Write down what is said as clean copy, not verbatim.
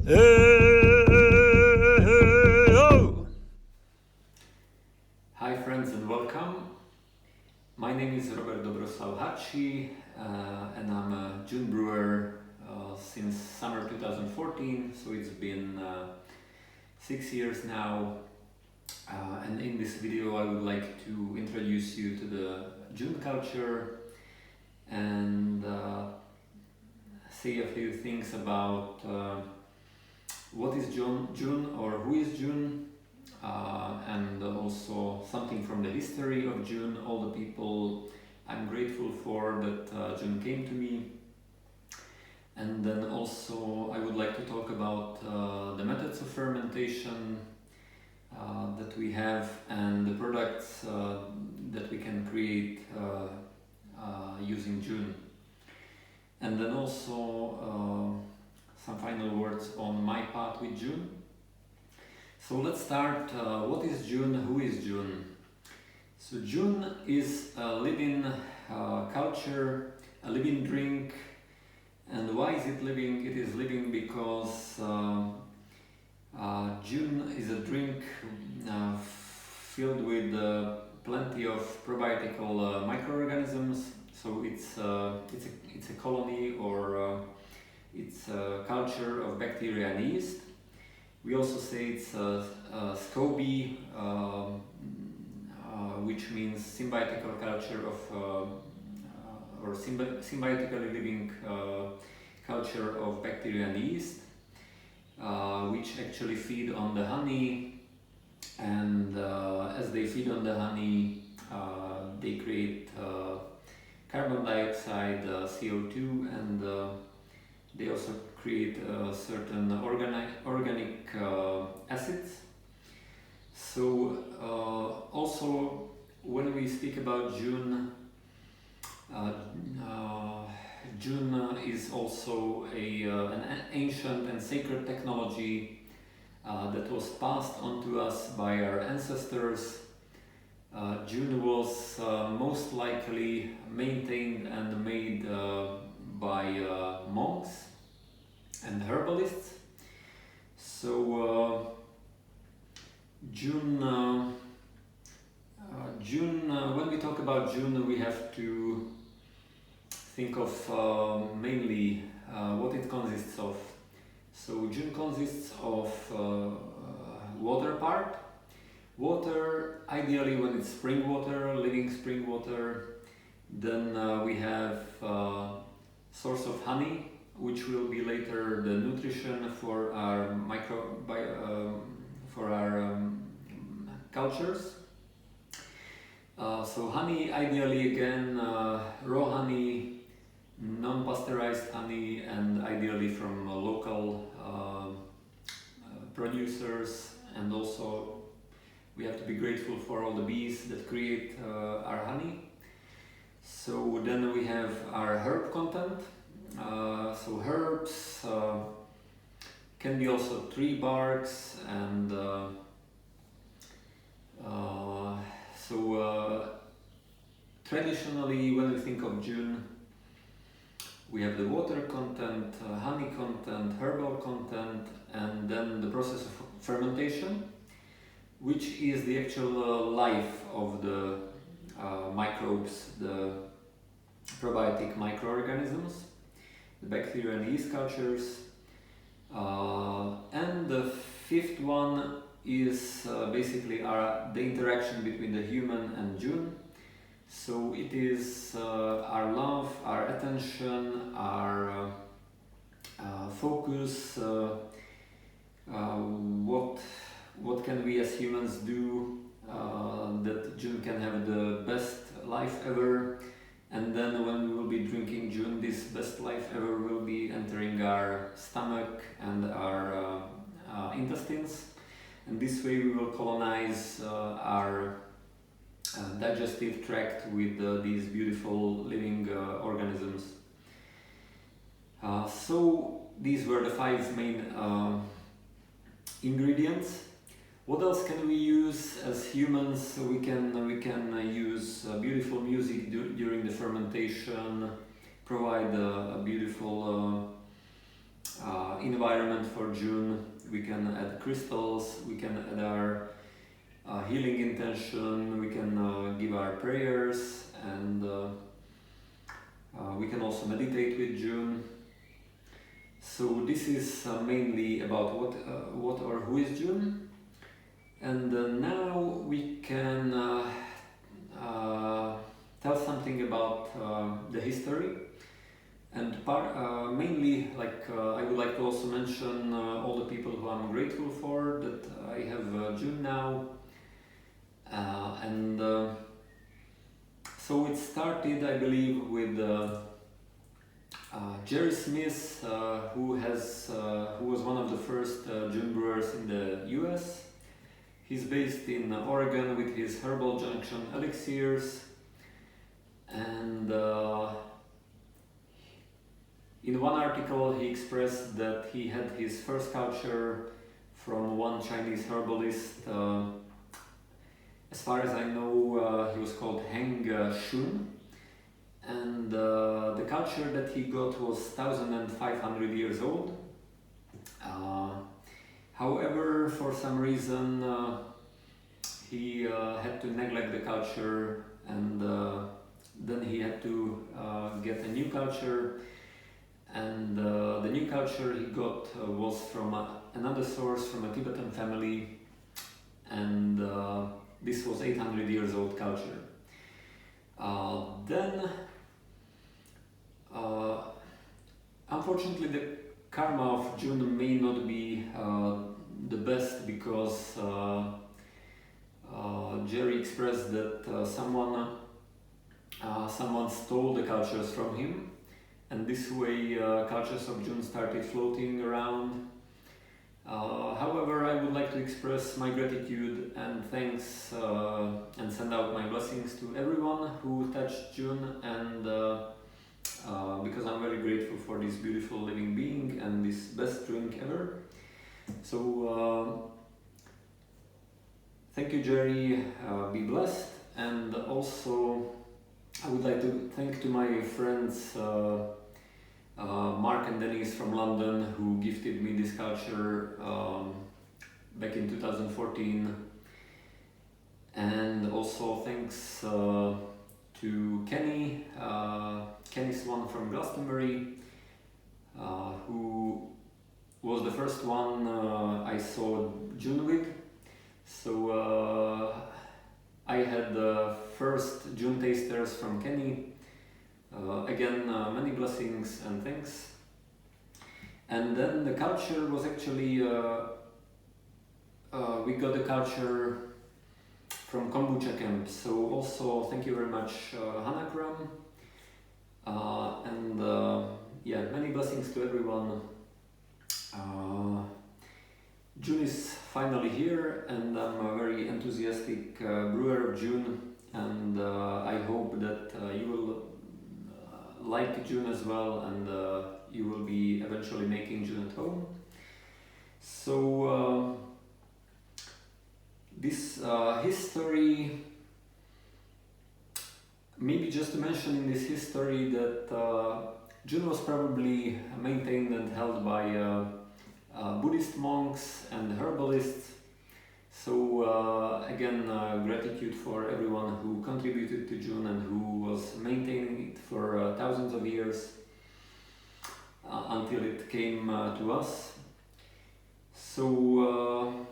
Hi friends and welcome. My name is and I'm a Jun brewer since summer 2014, so it's been 6 years now. And in this video I would like to introduce you to the Jun culture and say a few things about what is Jun or who is Jun, and also something from the history of Jun, all the people I'm grateful for that Jun came to me. And then also I would like to talk about the methods of fermentation that we have and the products that we can create using Jun. And then also some final words on my path with Jun. So let's start. What is Jun? Who is Jun? So Jun is a living culture, a living drink. And why is it living? It is living because Jun is a drink filled with plenty of probiotic microorganisms. So it's a colony or it's a culture of bacteria and yeast. We also say it's SCOBY, which means symbiotical culture of or symbiotically living culture of bacteria and yeast, which actually feed on the honey, and as they feed on the honey, they create carbon dioxide, CO2, and they also create certain organic acids. So also when we speak about Jun, Jun is also an ancient and sacred technology that was passed on to us by our ancestors. Jun was most likely maintained and made by monks and herbalists. So Jun, when we talk about Jun, we have to think of mainly what it consists of. So Jun consists of water part. Water, ideally when it's spring water, living spring water. Then we have source of honey, which will be later the nutrition for our cultures. So honey, ideally again raw honey, non-pasteurized honey, and ideally from local producers. And also we have to be grateful for all the bees that create our honey. So then we have our herb content. So herbs can be also tree barks, and traditionally when we think of Jun, we have the water content, honey content, herbal content, and then the process of fermentation, which is the actual life of the microbes, the probiotic microorganisms, the bacteria and yeast cultures. And the fifth one is basically the interaction between the human and Jun. So it is our love, our attention, our focus, what can we as humans do that Jun can have the best life ever. And then when we will be drinking Jun, this best life ever will be entering our stomach and our intestines. And this way we will colonize our digestive tract with these beautiful living organisms. So these were the 5 main ingredients. What else can we use as humans? We can use beautiful music during the fermentation, provide a beautiful environment for June. We can add crystals, we can add our healing intention, we can give our prayers, and we can also meditate with June. So this is mainly about what or who is June. And now we can tell something about the history. And mainly, I would like to also mention all the people who I'm grateful for that I have June now. So it started, I believe, with Jerry Smith, who was one of the first June brewers in the US. He's based in Oregon with his Herbal Junction elixirs, and in one article he expressed that he had his first culture from one Chinese herbalist. As far as I know, he was called Heng Shun, and the culture that he got was 1,500 years old. However, for some reason, he had to neglect the culture, and then he had to get a new culture. And the new culture he got was from another source, from a Tibetan family, and this was 800 years old culture. Then, unfortunately, the karma of June may not be the best, because Jerry expressed that someone stole the cultures from him, and this way cultures of June started floating around. However, I would like to express my gratitude and thanks and send out my blessings to everyone who touched June, and because I'm very grateful for this beautiful living being and this best drink ever. So thank you, Jerry, be blessed. And also I would like to thank to my friends Mark and Denise from London, who gifted me this culture back in 2014, and also thanks to Kenny, Kenny Swan from Glastonbury, who was the first one I saw June with. So I had the first June tasters from Kenny. Again, many blessings and thanks. And then the culture was actually, we got the culture from Kombucha Camp. So also thank you very much, Hanakram. And yeah, many blessings to everyone. June is finally here, and I'm a very enthusiastic brewer of June, and I hope that you will like June as well, and you will be eventually making June at home. So this history, maybe just to mention in this history that June was probably maintained and held by Buddhist monks and herbalists. So again, gratitude for everyone who contributed to June and who was maintaining it for thousands of years until it came to us. So